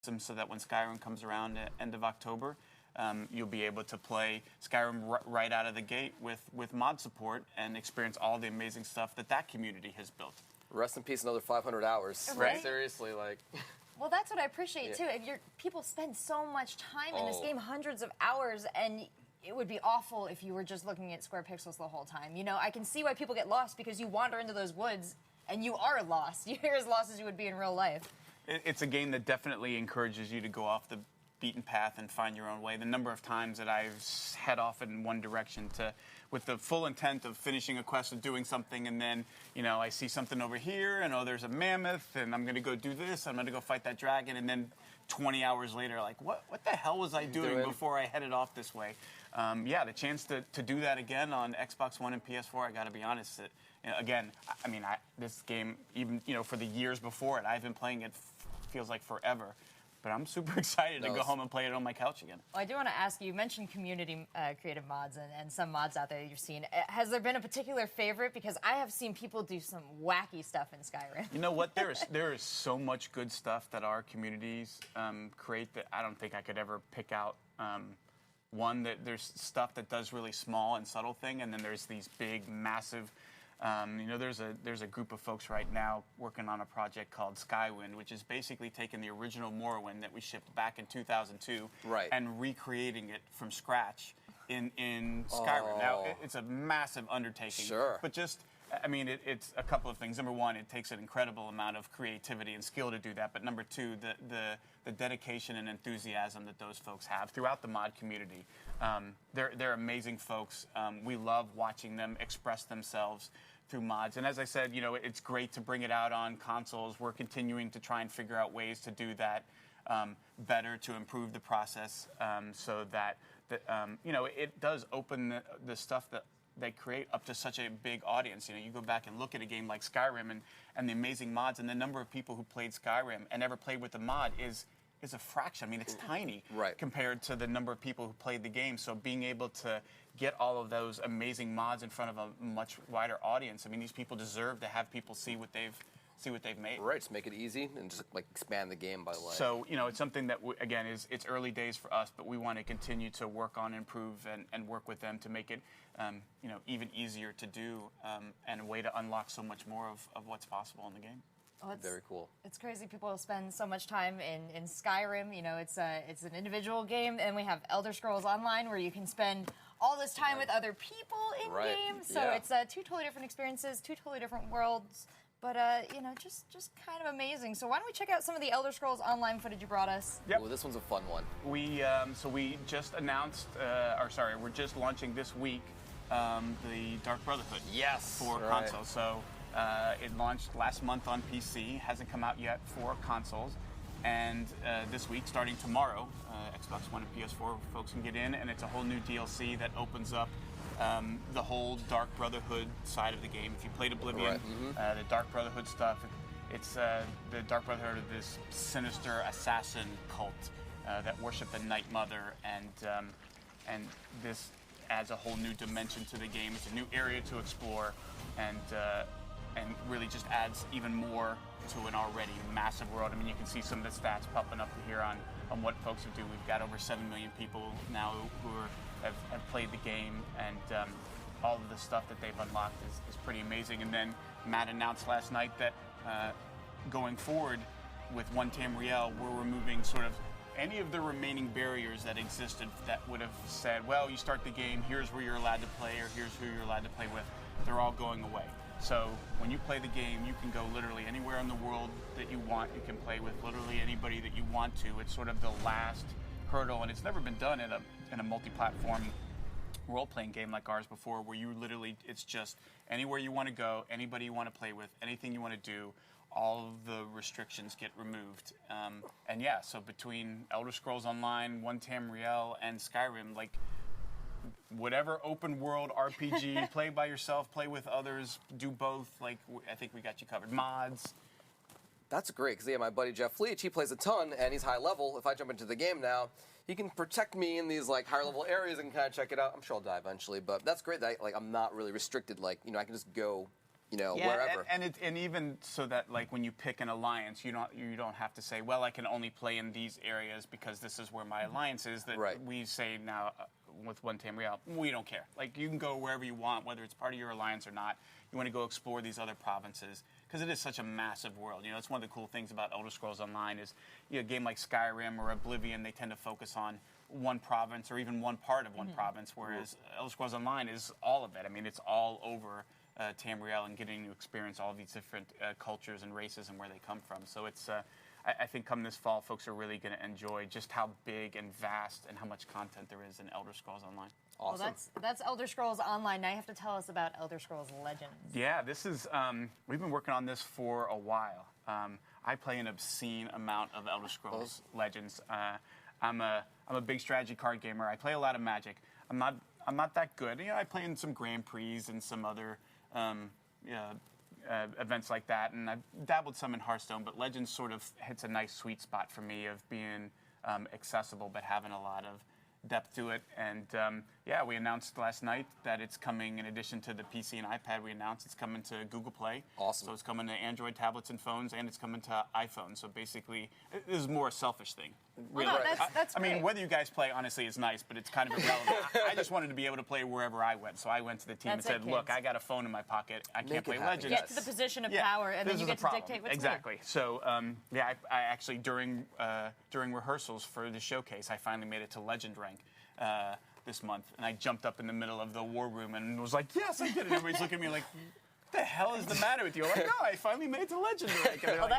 so that when Skyrim comes around at end of October, you'll be able to play Skyrim right out of the gate with mod support and experience all the amazing stuff that community has built. Rest in peace, another 500 hours. Right. Seriously, like. Well, that's what I appreciate too. People spend so much time in this game, hundreds of hours, and it would be awful if you were just looking at square pixels the whole time. You know, I can see why people get lost because you wander into those woods and you are lost. You're as lost as you would be in real life. It's a game that definitely encourages you to go off the beaten path and find your own way. The number of times that I've head off in one direction with the full intent of finishing a quest of doing something, and then, you know, I see something over here, and there's a mammoth, and I'm going to go do this, I'm going to go fight that dragon, and then 20 hours later, like, what the hell was I doing before I headed off this way? Yeah, the chance to do that again on Xbox One and PS4, I got to be honest, again, I mean, this game, even, you know, for the years before it, I've been playing it, feels like forever. But I'm super excited to go home and play it on my couch again. Well, I do want to ask you mentioned community creative mods and some mods out there you've seen. Has there been a particular favorite? Because I have seen people do some wacky stuff in Skyrim. You know what? There is so much good stuff that our communities create that I don't think I could ever pick out one. That there's stuff that does really small and subtle thing, and then there's these big, massive. You know, there's a group of folks right now working on a project called Skywind, which is basically taking the original Morrowind that we shipped back in 2002 and recreating it from scratch in Skyrim. Now, it's a massive undertaking. Sure. But just, I mean, it's a couple of things. Number one, it takes an incredible amount of creativity and skill to do that. But number two, the dedication and enthusiasm that those folks have throughout the mod community. They're amazing folks. We love watching them express themselves through mods. And as I said, you know, it's great to bring it out on consoles. We're continuing to try and figure out ways to do that better, to improve the process so that, you know, it does open the stuff that they create up to such a big audience. You know, you go back and look at a game like Skyrim and the amazing mods, and the number of people who played Skyrim and never played with the mod is a fraction. I mean, it's tiny compared to the number of people who played the game. So being able to get all of those amazing mods in front of a much wider audience, I mean, these people deserve to have people see what they've made. Right, just make it easy and just like expand the game by life. So, you know, it's something that, again, it's early days for us, but we want to continue to work on, improve, and work with them to make it, you know, even easier to do and a way to unlock so much more of what's possible in the game. Oh, very cool. It's crazy. People spend so much time in Skyrim. You know, it's an individual game, and we have Elder Scrolls Online where you can spend all this time with other people in game. So it's two totally different experiences, two totally different worlds. But you know, just kind of amazing. So why don't we check out some of the Elder Scrolls Online footage you brought us? Yep. Ooh, this one's a fun one. We just announced, we're just launching this week the Dark Brotherhood. Yes. For console. So. It launched last month on PC, hasn't come out yet for consoles, and this week, starting tomorrow, Xbox One and PS4 folks can get in, and it's a whole new DLC that opens up the whole Dark Brotherhood side of the game. If you played Oblivion, the Dark Brotherhood stuff, it's the Dark Brotherhood of this sinister assassin cult that worship the Night Mother, and this adds a whole new dimension to the game. It's a new area to explore, and really just adds even more to an already massive world. I mean, you can see some of the stats popping up here on what folks have do. We've got over 7 million people now who have played the game, and all of the stuff that they've unlocked is pretty amazing. And then Matt announced last night that going forward with One Tamriel, we're removing sort of any of the remaining barriers that existed that would have said, well, you start the game, here's where you're allowed to play, or here's who you're allowed to play with. They're all going away. So when you play the game, you can go literally anywhere in the world that you want. You can play with literally anybody that you want to. It's sort of the last hurdle, and it's never been done in a multi-platform role-playing game like ours before, where you literally, it's just anywhere you want to go, anybody you want to play with, anything you want to do, all of the restrictions get removed. And yeah, so between Elder Scrolls Online, One Tamriel, and Skyrim, like, whatever open world RPG, play by yourself, play with others, do both. Like, I think we got you covered. Mods. That's great, because my buddy Jeff Leach, he plays a ton, and he's high level. If I jump into the game now, he can protect me in these like higher level areas and kind of check it out. I'm sure I'll die eventually, but that's great that I'm not really restricted. Like, you know, I can just go wherever. And even so that like when you pick an alliance, you don't have to say, well, I can only play in these areas because this is where my alliance is. That we say now with One Tamriel, we don't care. Like you can go wherever you want, whether it's part of your alliance or not. You want to go explore these other provinces because it is such a massive world. It's one of the cool things about Elder Scrolls Online is a game like Skyrim or Oblivion, they tend to focus on one province or even one part of one province, whereas Elder Scrolls Online is all of it. I mean, it's all over Tamriel and getting to experience all of these different cultures and races and where they come from. So it's, I think come this fall, folks are really going to enjoy just how big and vast and how much content there is in Elder Scrolls Online. Awesome. Well, that's Elder Scrolls Online. Now you have to tell us about Elder Scrolls Legends. Yeah, this is, we've been working on this for a while. I play an obscene amount of Elder Scrolls Legends. I'm a big strategy card gamer. I play a lot of Magic. I'm not that good. I play in some Grand Prix and some other events like that, and I've dabbled some in Hearthstone, but Legends sort of hits a nice sweet spot for me of being accessible but having a lot of depth to it. And we announced last night that it's coming in addition to the PC and iPad. We announced it's coming to Google Play. Awesome. So it's coming to Android tablets and phones, and it's coming to iPhone. So basically, this is more a selfish thing. Really. Well, no, that's I mean, great. whether you guys play, honestly, is nice, but it's kind of irrelevant. I just wanted to be able to play wherever I went. So I went to the team and said, look, I got a phone in my pocket. I can't play Legends. Get to the position of power, and then you get to dictate what's exactly. Good. So, I actually, during rehearsals for the showcase, I finally made it to Legend rank. This month, and I jumped up in the middle of the war room and was like, yes, I did it. Everybody's looking at me like, what the hell is the matter with you? I'm like, no, I finally made it to Legend rank. Well,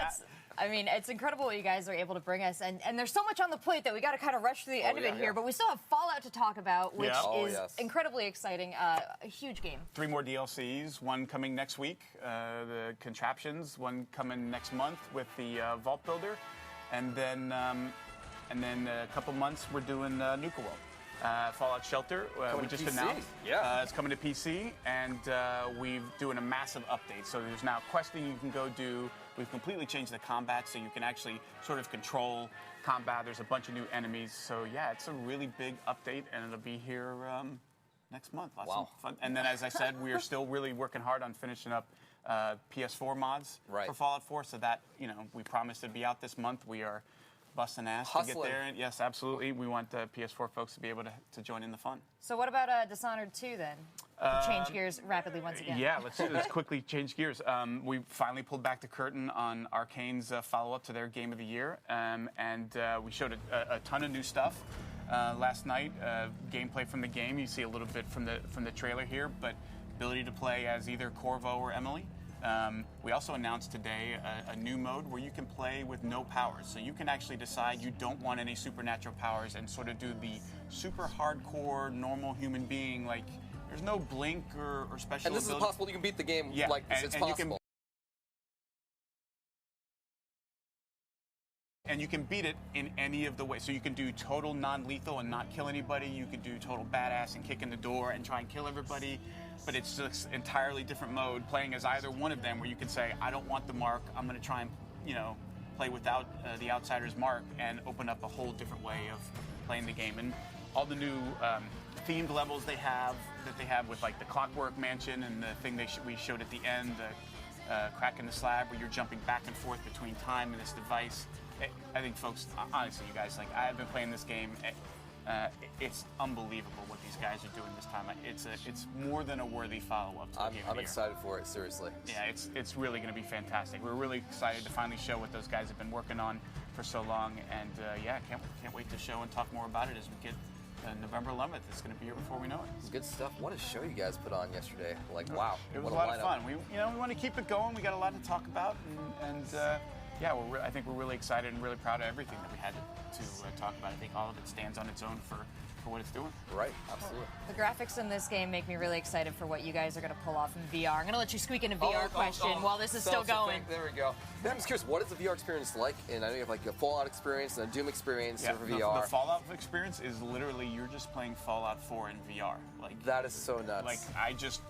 I mean, it's incredible what you guys are able to bring us, and there's so much on the plate that we got to kind of rush through the end of it here, but we still have Fallout to talk about, which is incredibly exciting, a huge game. 3 more DLCs, one coming next week, the Contraptions, one coming next month with the Vault Builder, and then a couple months we're doing Nuka World. Fallout Shelter, we just announced. Yeah. It's coming to PC, and we're doing a massive update. So there's now questing you can go do. We've completely changed the combat, so you can actually sort of control combat. There's a bunch of new enemies. So yeah, it's a really big update, and it'll be here next month. Lots of fun. And then, as I said, we are still really working hard on finishing up PS4 mods for Fallout 4. So that, we promised it'd be out this month. We are busting ass to get there. And yes, absolutely. We want PS4 folks to be able to join in the fun. So what about Dishonored 2 then? Change gears rapidly once again. Yeah, let's quickly change gears. We finally pulled back the curtain on Arcane's follow-up to their Game of the Year, and we showed a ton of new stuff last night. Gameplay from the game. You see a little bit from the trailer here, but ability to play as either Corvo or Emily. We also announced today a new mode where you can play with no powers. So you can actually decide you don't want any supernatural powers and sort of do the super hardcore normal human being. Like, there's no blink or special And this ability. is possible. You can beat the game like this. It's possible. And you can beat it in any of the ways. So you can do total non-lethal and not kill anybody. You can do total badass and kick in the door and try and kill everybody. But it's just entirely different mode, playing as either one of them, where you can say, I don't want the mark. I'm going to try and, play without the outsider's mark and open up a whole different way of playing the game. And all the new themed levels they have with like the Clockwork Mansion and the thing we showed at the end, the Crack in the Slab, where you're jumping back and forth between time and this device. I think, folks, honestly, you guys, like, I've been playing this game. It's unbelievable what these guys are doing this time. It's more than a worthy follow-up to the Game of the Year. I'm excited for it, seriously. Yeah, it's really going to be fantastic. We're really excited to finally show what those guys have been working on for so long, and can't wait to show and talk more about it as we get November 11th. It's going to be here before we know it. It's good stuff. What a show you guys put on yesterday! Like, wow, it was a lot of fun. We want to keep it going. We got a lot to talk about, and I think we're really excited and really proud of everything that we had to talk about. I think all of it stands on its own for what it's doing. Right, absolutely. The graphics in this game make me really excited for what you guys are going to pull off in VR. I'm going to let you squeak in a VR question while this is still going. There we go. I'm just curious, what is the VR experience like? And I know you have like a Fallout experience and a Doom experience for VR. The Fallout experience is literally you're just playing Fallout 4 in VR. Like, that is so nuts. Like, I just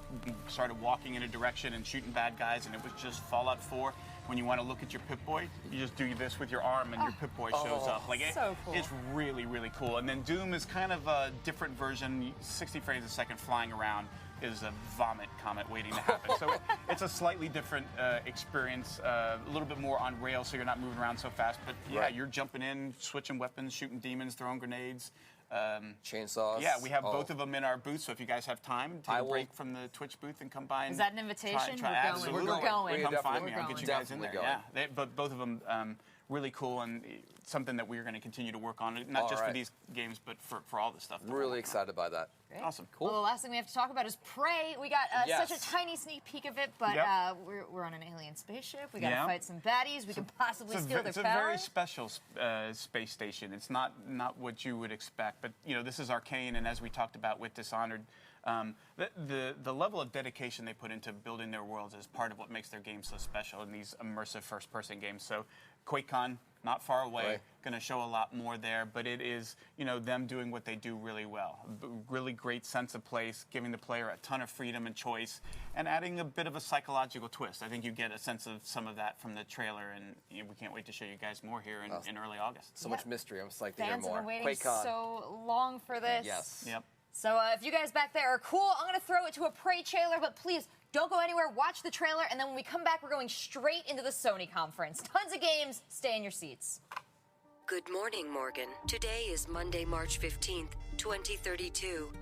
started walking in a direction and shooting bad guys, and it was just Fallout 4. When you want to look at your Pip-Boy, you just do this with your arm and your Pip-Boy shows up. Like, so cool. It's really, really cool. And then Doom is kind of a different version, 60 frames a second flying around. is a vomit comet waiting to happen. So it's a slightly different experience, a little bit more on rails, so you're not moving around so fast. But yeah, you're jumping in, switching weapons, shooting demons, throwing grenades. Chainsaws. Yeah, we have both of them in our booth, so if you guys have time, take a break from the Twitch booth and come by. And is that an invitation? Absolutely. We're going. Come find me. I'll get you guys in there. Going. Yeah, but both of them really cool and something that we're going to continue to work on, not just for these games, but for all the stuff. Really excited by that. Great. Awesome. Cool. Well, the last thing we have to talk about is Prey. We got such a tiny sneak peek of it, but we're on an alien spaceship. We got to fight some baddies. We can possibly steal their power. It's a very special space station. It's not what you would expect, but this is Arcane, and as we talked about with Dishonored, the level of dedication they put into building their worlds is part of what makes their games so special in these immersive first-person games. So QuakeCon, not far away, going to show a lot more there, but it is, them doing what they do really well. Really great sense of place, giving the player a ton of freedom and choice, and adding a bit of a psychological twist. I think you get a sense of some of that from the trailer, and we can't wait to show you guys more here in early August. So much mystery. I'm psyched to hear Fans more. have been waiting QuakeCon. so long for this. Yes. Yep. So if you guys back there are cool, I'm going to throw it to a Prey trailer, but please don't go anywhere. Watch the trailer, and then when we come back, we're going straight into the Sony conference. Tons of games. Stay in your seats. Good morning, Morgan. Today is Monday, March 15th, 2032.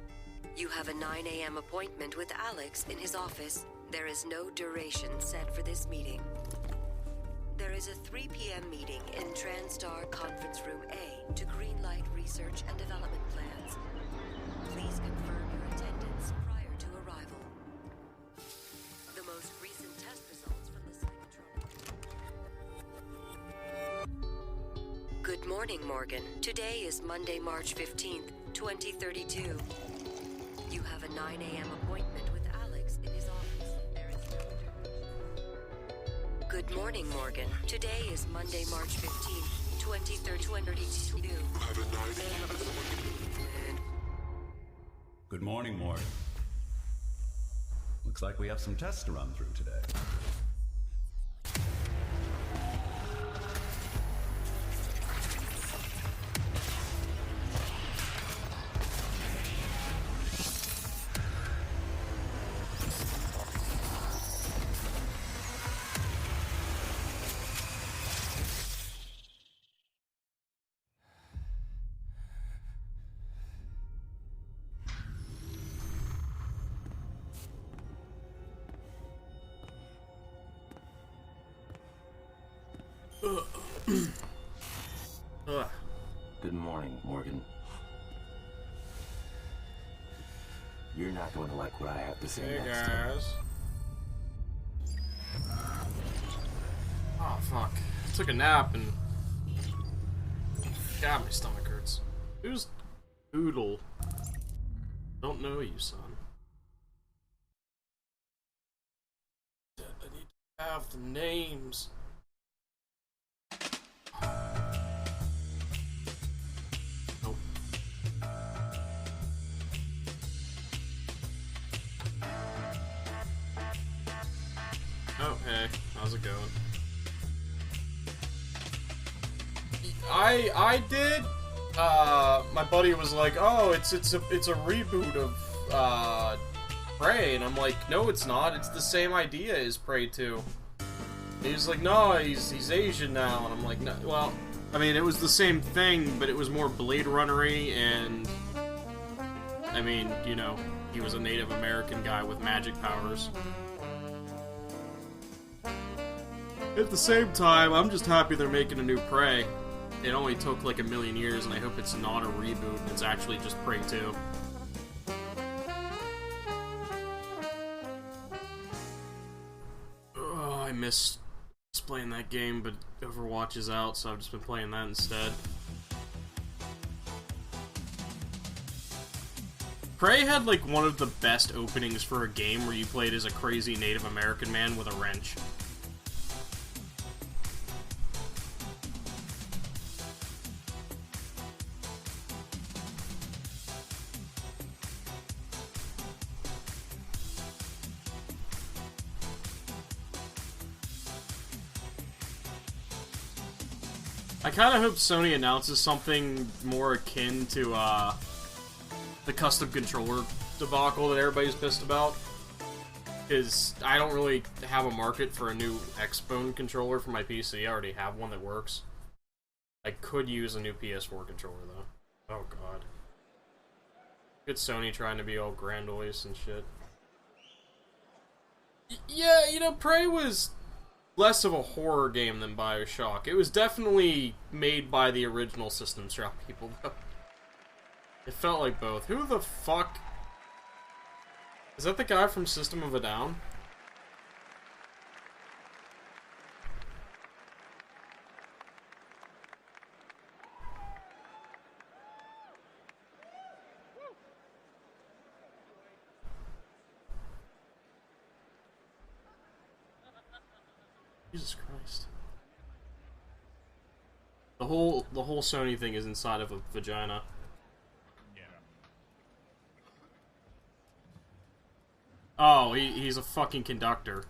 You have a 9 a.m. appointment with Alex in his office. There is no duration set for this meeting. There is a 3 p.m. meeting in TranStar Conference Room A to greenlight research and development plans. Please confirm your attendance prior to arrival. The most recent test results from the Cybertron. Good morning, Morgan. Today is Monday, March 15th, 2032. You have a 9 a.m. appointment with Alex in his office. There is no... Good morning, Morgan. Today is Monday, March 15th, 2032. You have a 9 a.m. appointment. Good morning, Morgan. Looks like we have some tests to run through today. Good morning, Morgan. You're not going to like what I have to say next. Hey guys. Oh fuck. I took a nap and God, my stomach hurts. Who's Oodle? Don't know you, son. I need to have the names. Nope. Oh, hey, how's it going? I did. My buddy was like, "Oh, it's a reboot of Prey," and I'm like, "No, it's not. It's the same idea as Prey 2." He's like, "No, he's Asian now," and I'm like, "No, well, I mean, it was the same thing, but it was more Blade Runner-y, and I mean, you know, he was a Native American guy with magic powers." At the same time, I'm just happy they're making a new Prey. It only took like 1,000,000 years, and I hope it's not a reboot, and it's actually just Prey 2. Oh, I miss playing that game, but Overwatch is out, so I've just been playing that instead. Prey had like one of the best openings for a game where you played as a crazy Native American man with a wrench. I kind of hope Sony announces something more akin to the custom controller debacle that everybody's pissed about. Because I don't really have a market for a new Xbone controller for my PC. I already have one that works. I could use a new PS4 controller, though. Oh, God. Good Sony trying to be all grandiose and shit. Yeah, you know, Prey was less of a horror game than BioShock. It was definitely made by the original System Shock people, though. It felt like both. Who the fuck... Is that the guy from System of a Down? Jesus Christ. The whole Sony thing is inside of a vagina. Oh, he's a fucking conductor.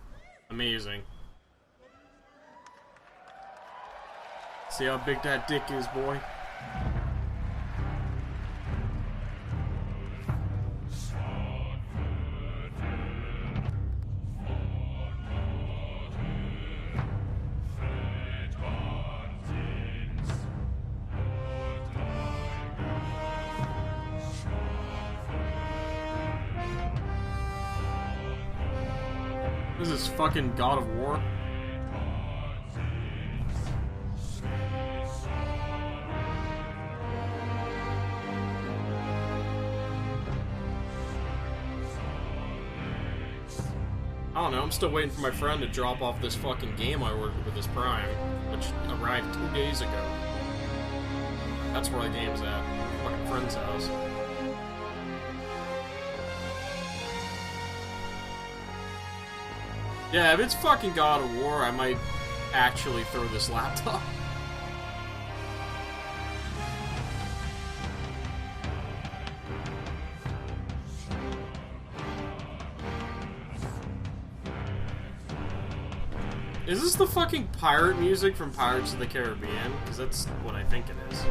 Amazing. See how big that dick is, boy. This is fucking God of War. I don't know, I'm still waiting for my friend to drop off this fucking game I ordered with his Prime, which arrived 2 days ago. That's where the game's at. Fucking friend's house. Yeah, if it's fucking God of War, I might actually throw this laptop. Is this the fucking pirate music from Pirates of the Caribbean? Because that's what I think it is.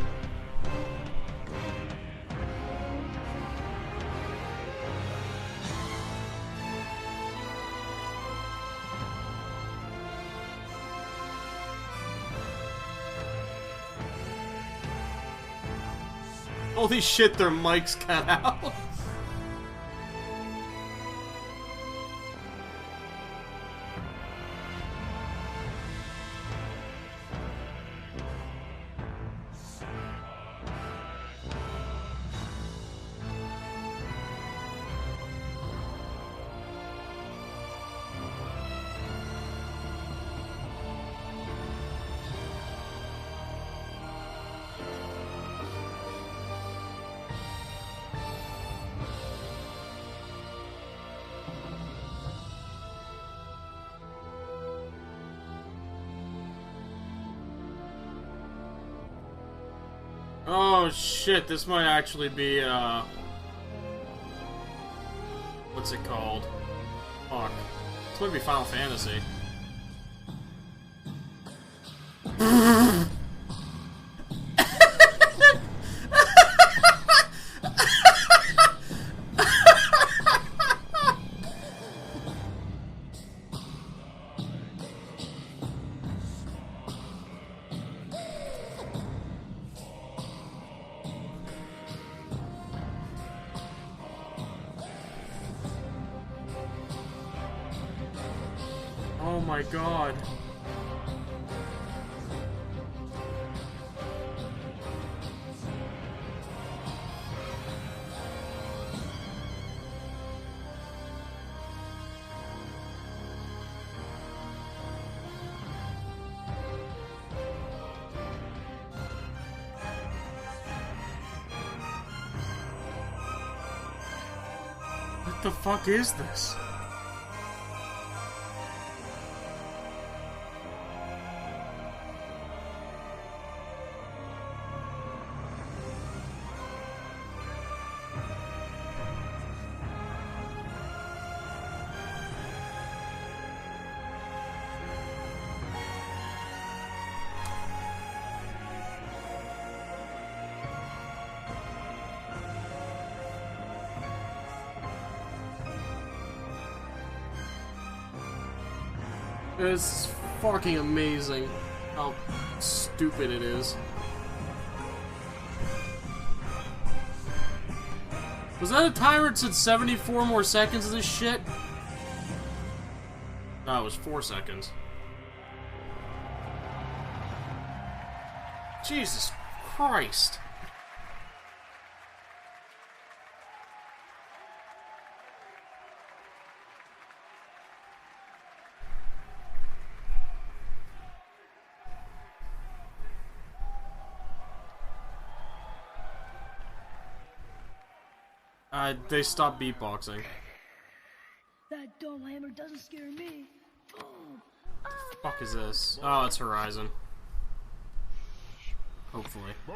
Holy shit, their mic's cut out. Oh shit, this might actually be, what's it called? Fuck. This might be Final Fantasy. Oh my god. What the fuck is this? It's fucking amazing how stupid it is. Was that a timer that said 74 more seconds of this shit? No, it was 4 seconds. Jesus Christ. They stopped beatboxing. That dome hammer doesn't scare me. Fuck is this? Oh, it's Horizon. Hopefully. Boy.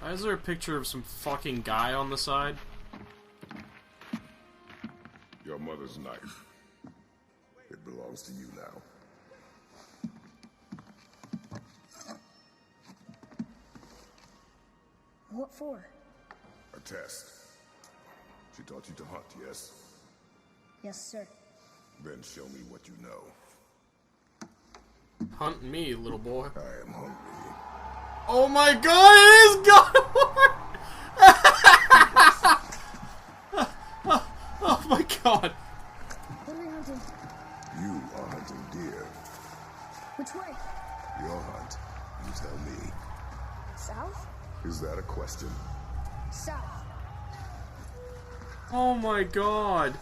Why is there a picture of some fucking guy on the side? Your mother's knife. It belongs to you now. What for? A test. She taught you to hunt, yes? Yes, sir. Then show me what you know. Hunt me, little boy. I am hungry. Oh my god, it is God of War! Oh my god. What are we hunting? You are hunting deer. Which way? Your hunt. You tell me. South? Is that a question? South. Oh my god.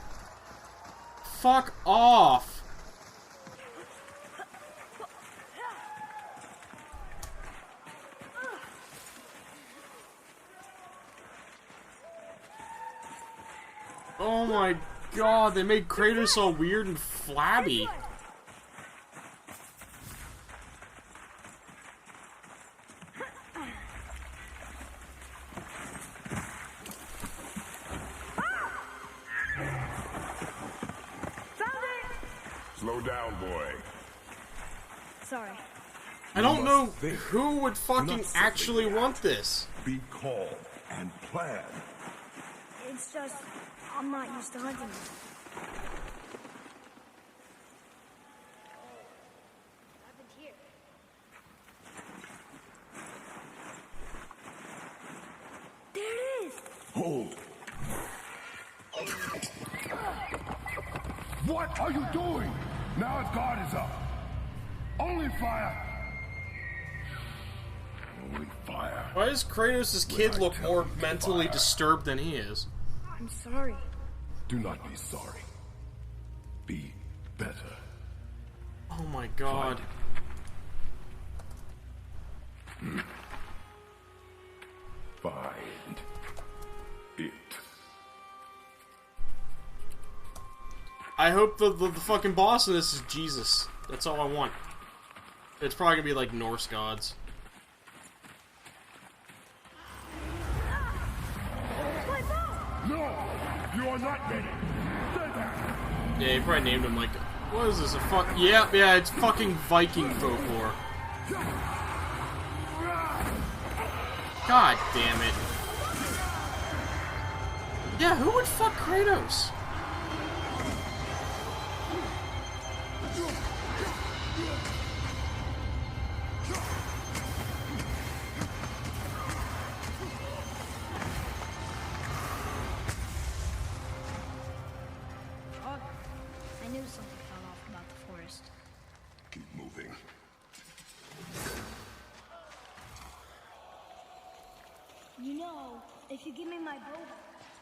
Fuck off. Oh my god, they made Kratos all weird and flabby. Slow down, boy. Sorry. I don't know think. who would fucking Not actually simply want this. Be calm and plan. It's just, I'm not used to hunting. Happened here. There it is! Hold. What are you doing? Now his guard is up. Only fire. Only fire. Why does Kratos' kid look more mentally disturbed than he is? I'm sorry. Do not be sorry. Be better. Oh my god. Find it. I hope the fucking boss of this is Jesus. That's all I want. It's probably gonna be like Norse gods. No! You are not ready! Stay back! Yeah, he probably named him like, what is this, a fuck? Yeah, it's fucking Viking folklore. God damn it. Yeah, who would fuck Kratos? I knew something fell off about the forest. Keep moving. You know, if you give me my bow,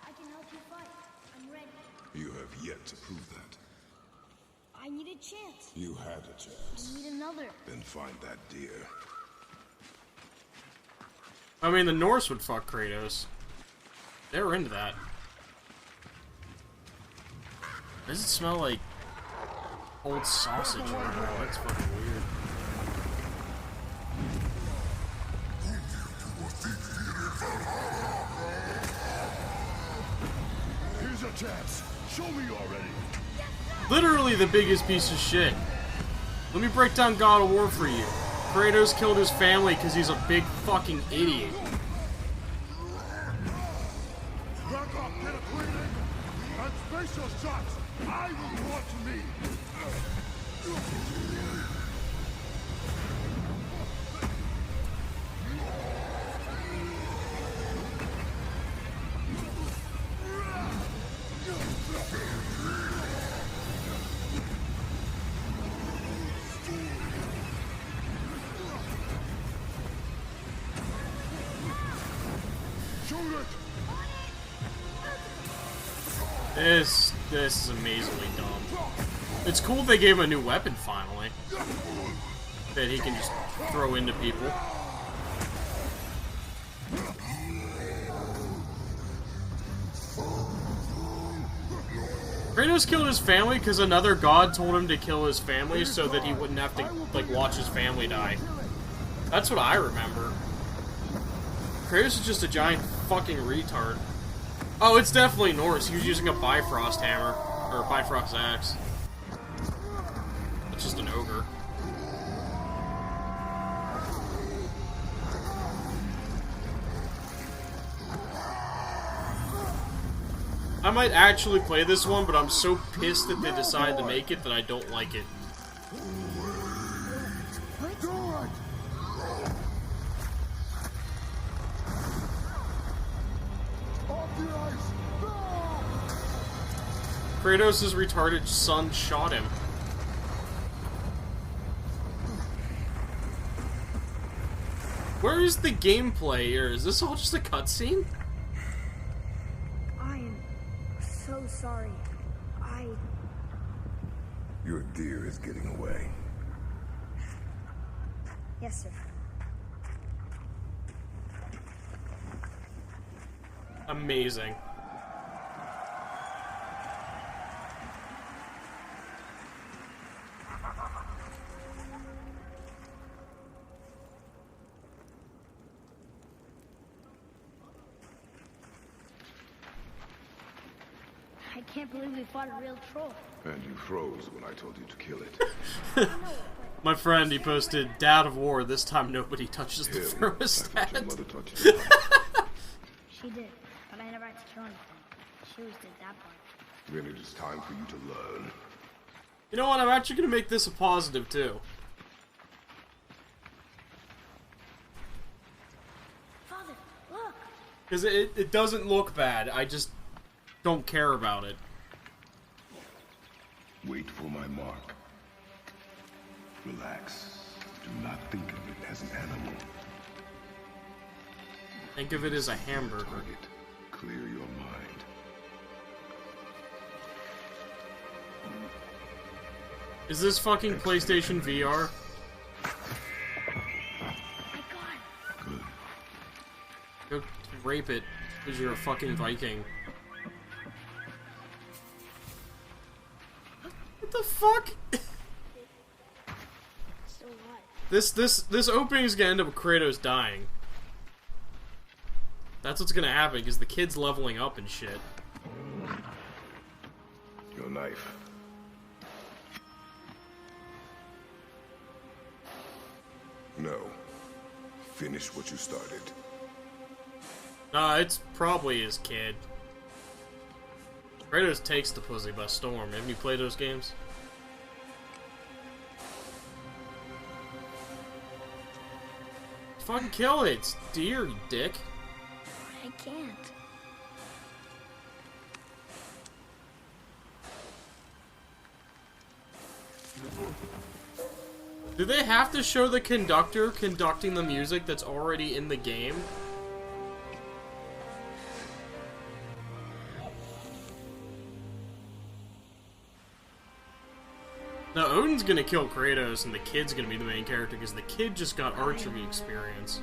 I can help you fight. I'm ready. You have yet to prove that. I need a chance. You had a chance. I need another. Then find that deer. I mean, the Norse would fuck Kratos. They were into that. Does it smell like old sausage? Oh, that's fucking weird. Here's your chance. Show me already. Literally the biggest piece of shit. Let me break down God of War for you. Kratos killed his family because he's a big fucking idiot. Back up, get acquainted. Face your shots! I will want me! This is amazingly dumb. It's cool they gave him a new weapon finally. That he can just throw into people. Kratos killed his family because another god told him to kill his family so that he wouldn't have to, like, watch his family die. That's what I remember. Kratos is just a giant fucking retard. Oh, it's definitely Norse. He was using a Bifrost hammer. Or a Bifrost axe. It's just an ogre. I might actually play this one, but I'm so pissed that they decided to make it that I don't like it. Kratos' retarded son shot him. Where is the gameplay here? Is this all just a cutscene? I am so sorry. Your deer is getting away. Yes, sir. Amazing. I can't believe we fought a real troll. And you froze when I told you to kill it. My friend, he posted, "Dad of War, this time nobody touches the thermostat." Your mother touched it. She did, but I never had to kill anything. She always did that part. Then it is time for you to learn. You know what, I'm actually going to make this a positive, too. Father, look! Because it doesn't look bad, I just don't care about it. Wait for my mark. Relax. Do not think of it as an animal. Think of it as a hamburger. Target. Clear your mind. Is this fucking PlayStation VR? My God! Good. Go rape it, because you're a fucking Viking. What the fuck? So what? This opening is gonna end up with Kratos dying. That's what's gonna happen, because the kid's leveling up and shit. Your knife. No. Finish what you started. It's probably his kid. Kratos takes the pussy by storm. Haven't you played those games? Fucking kill it! It's deer, you dick. I can't. Do they have to show the conductor conducting the music that's already in the game? Now, Odin's gonna kill Kratos, and the kid's gonna be the main character, because the kid just got archery experience.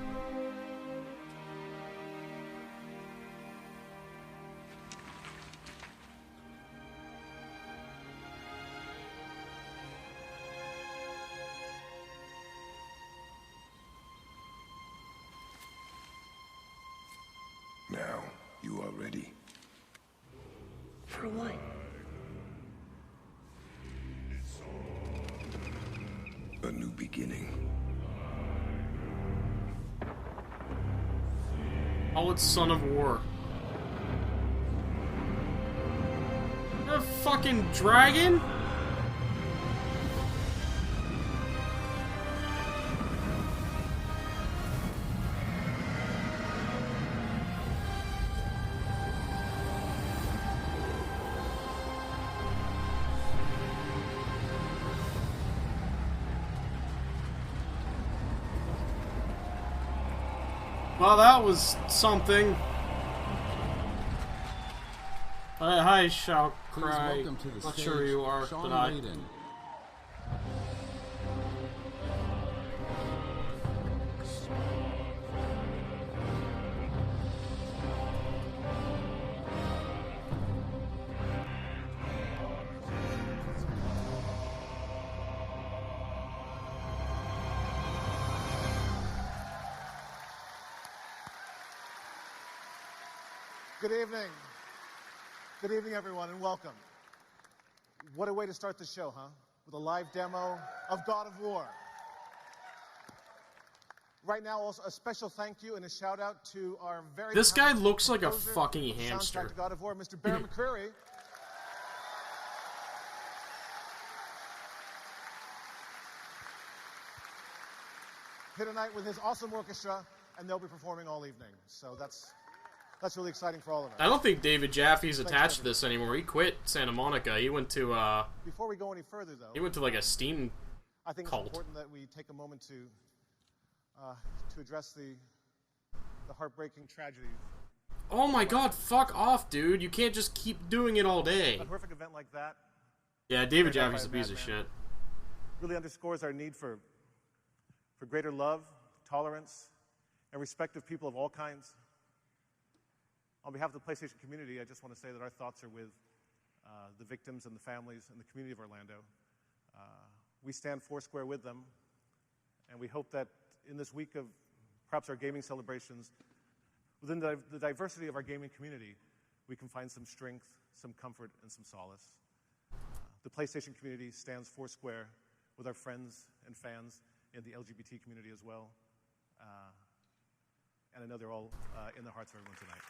Now, you are ready. For what? A new beginning. Oh, it's Son of War. fucking dragon? Well, that was something. Hi, Shao Cry. Not sure who you are, but I. Good evening. Good evening, everyone, and welcome. What a way to start the show, huh? With a live demo of God of War. Right now, also a special thank you and a shout out to our very This guy looks like a fucking hamster. Soundtrack to God of War, Mr. Bear McCreary. Hit a night with his awesome orchestra, and they'll be performing all evening. So that's really exciting for all of us. I don't think David Jaffe's attached to this anymore. He quit Santa Monica. He went to Before we go any further, though, he went to like a Steam I think cult. It's important that we take a moment to address the heartbreaking tragedy. Oh my god, fuck off, dude. You can't just keep doing it all day. A horrific event like that. Yeah, David Jaffe's a piece of shit. Really underscores our need for greater love, tolerance, and respect of people of all kinds. On behalf of the PlayStation community, I just want to say that our thoughts are with the victims and the families and the community of Orlando. We stand foursquare with them, and we hope that in this week of perhaps our gaming celebrations, within the diversity of our gaming community, we can find some strength, some comfort, and some solace. The PlayStation community stands foursquare with our friends and fans in the LGBT community as well. And I know they're all in the hearts of everyone tonight.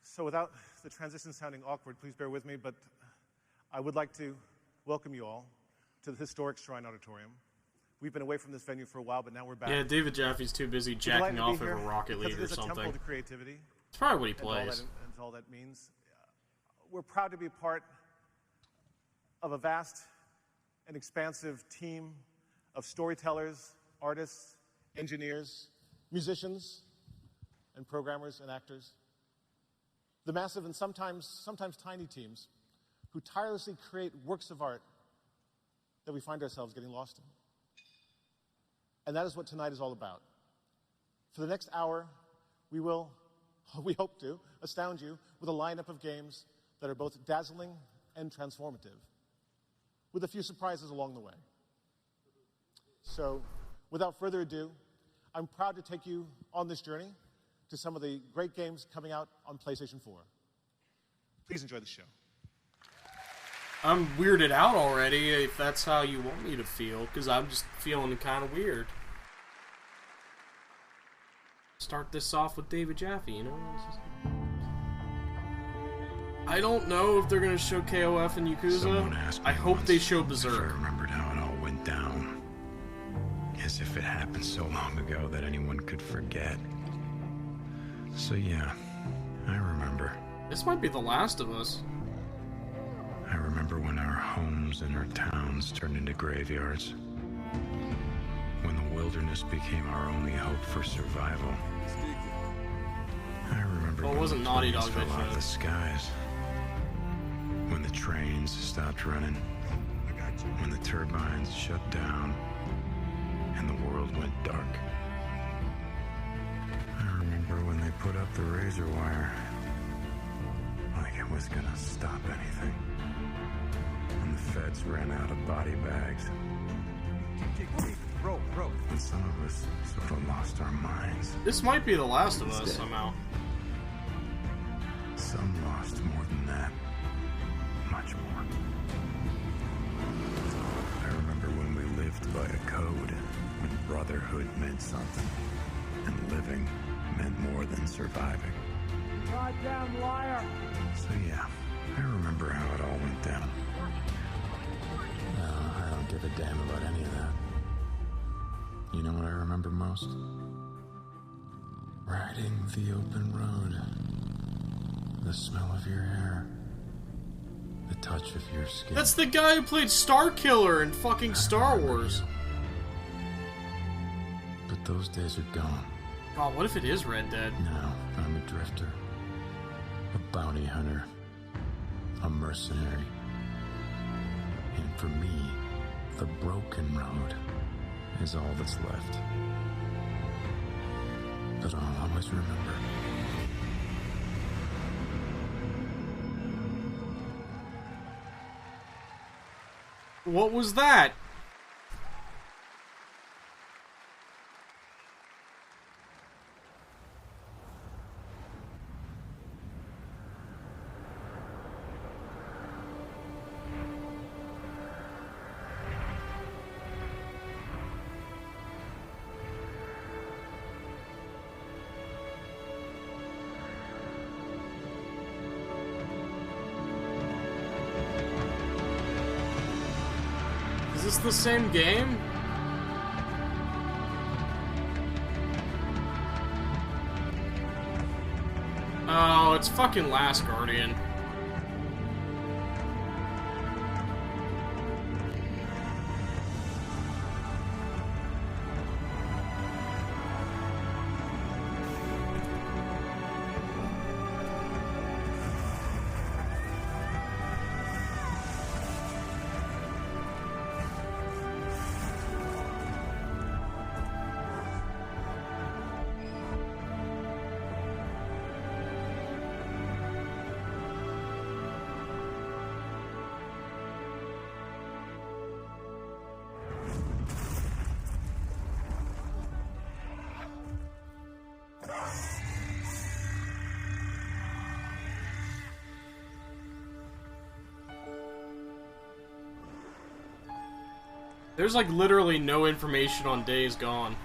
So without the transition sounding awkward, please bear with me, but I would like to welcome you all to the historic Shrine Auditorium. We've been away from this venue for a while, but now we're back. Yeah, David Jaffe's too busy jacking off over Rocket League or something. It is a temple to creativity. It's probably what he plays. And all that means. We're proud to be part of a vast and expansive team of storytellers, artists, engineers, musicians, and programmers and actors. The massive and sometimes tiny teams who tirelessly create works of art that we find ourselves getting lost in. And that is what tonight is all about. For the next hour, we hope to astound you with a lineup of games that are both dazzling and transformative, with a few surprises along the way. So, without further ado, I'm proud to take you on this journey to some of the great games coming out on PlayStation 4. Please enjoy the show. I'm weirded out already, if that's how you want me to feel, because I'm just feeling kind of weird. Start this off with David Jaffe, you know? I don't know if they're going to show KOF and Yakuza. I hope they show Berserk. I remembered how it all went down. As if it happened so long ago that anyone could forget. So yeah, I remember. This might be The Last of Us. I remember when our homes and our towns turned into graveyards. When the wilderness became our only hope for survival. I remember Well, it wasn't Naughty Dog fell that out of showed. the skies. When the trains stopped running. When the turbines shut down. And the world went dark. I remember when they put up the razor wire. Like it was gonna stop anything. When the feds ran out of body bags. And some of us sort of lost our minds. This might be The Last of Us somehow. Some lost more than that. Much more. I remember by a code when brotherhood meant something, and living meant more than surviving. Goddamn liar! So yeah, I remember how it all went down. No, I don't give a damn about any of that. You know what I remember most? Riding the open road. The smell of your hair. The touch of your skin. That's the guy who played Star Killer in fucking Star Wars. But those days are gone. God, what if it is Red Dead? Now, I'm a drifter. A bounty hunter. A mercenary. And for me, the broken road is all that's left. But I'll always remember. What was that? Is this the same game? Oh, it's fucking Last Guardian. There's like literally no information on Days Gone.